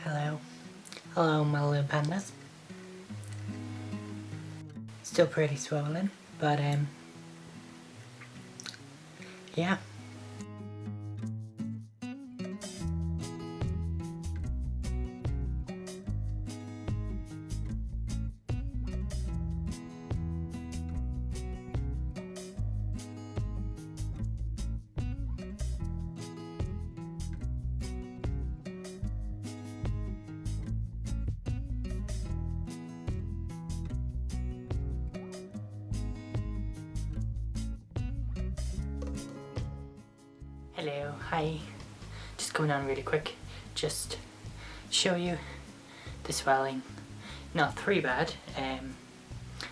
Hello. Hello, my little pandas. Still pretty swollen, but yeah. Hello, hi. Just coming on really quick, just show you the swelling. Not too bad.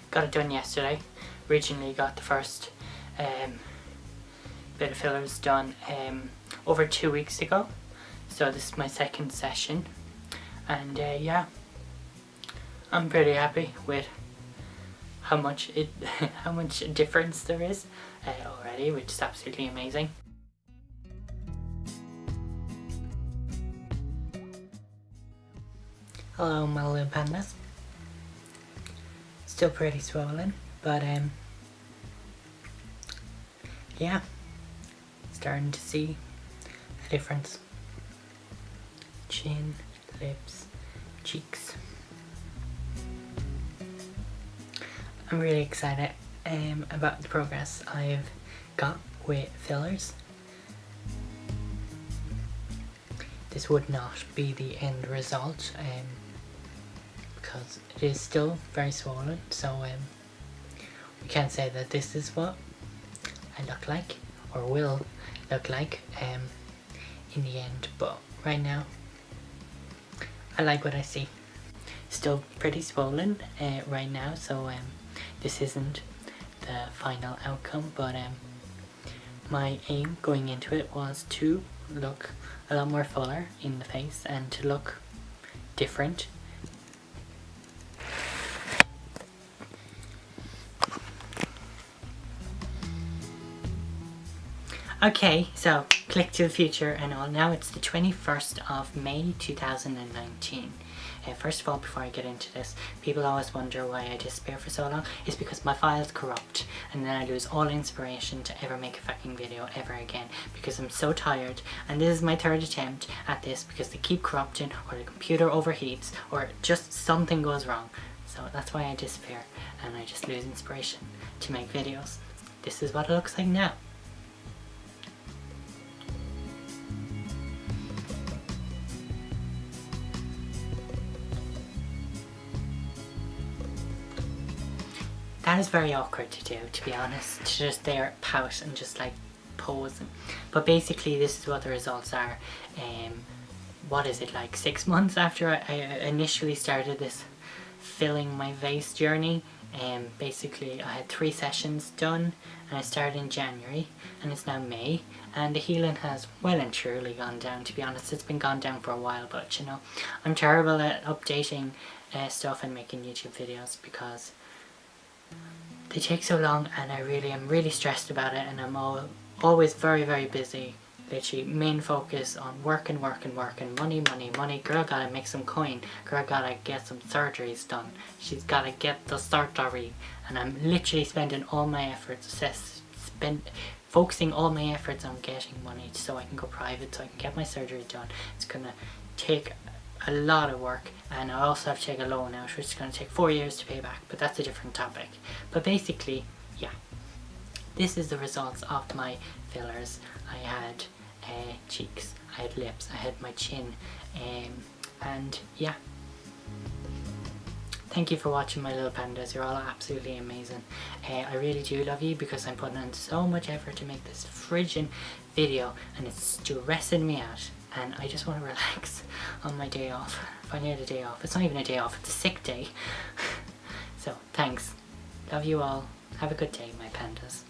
Got it done yesterday. Originally got the first bit of fillers done over 2 weeks ago. So this is my second session, and yeah, I'm pretty happy with how much difference there is already, which is absolutely amazing. Hello, my little pandas. Still pretty swollen, but yeah, starting to see a difference. Chin, lips, cheeks. I'm really excited about the progress I've got with fillers. This would not be the end result because it is still very swollen, so we can't say that this is what I look like or will look like in the end, but right now I like what I see. Still pretty swollen right now, so this isn't the final outcome, but my aim going into it was to look a lot more fuller in the face and to look different. Okay, so click to the future and all. Now it's the 21st of May 2019. First of all, before I get into this, people always wonder why I disappear for so long. It's because my files corrupt and then I lose all inspiration to ever make a fucking video ever again, because I'm so tired, and this is my third attempt at this because they keep corrupting, or the computer overheats, or just something goes wrong. So that's why I disappear and I just lose inspiration to make videos. This is what it looks like now. That is very awkward to do, to be honest, to just there pout and just like pose. But basically this is what the results are. What is it, like 6 months after I initially started this filling my face journey? Basically I had 3 sessions done, and I started in January and it's now May, and the healing has well and truly gone down. To be honest, it's been gone down for a while, but you know, I'm terrible at updating stuff and making YouTube videos because they take so long, and I am really stressed about it, and I'm always very busy. Literally main focus on working, money. Girl gotta make some coin. Girl gotta get some surgeries done. She's gotta get the surgery, and I'm literally spending all my efforts, focusing all my efforts on getting money so I can go private, so I can get my surgery done. It's gonna take a lot of work, and I also have to take a loan out, which is going to take 4 years to pay back, but that's a different topic. But basically, yeah, this is the results of my fillers. I had cheeks, I had lips, I had my chin, and yeah. Thank you for watching, my little pandas. You're all absolutely amazing. I really do love you because I'm putting in so much effort to make this friggin' video, and it's stressing me out. And I just want to relax on my day off. If I need a day off. It's not even a day off, it's a sick day. So, thanks. Love you all. Have a good day, my pandas.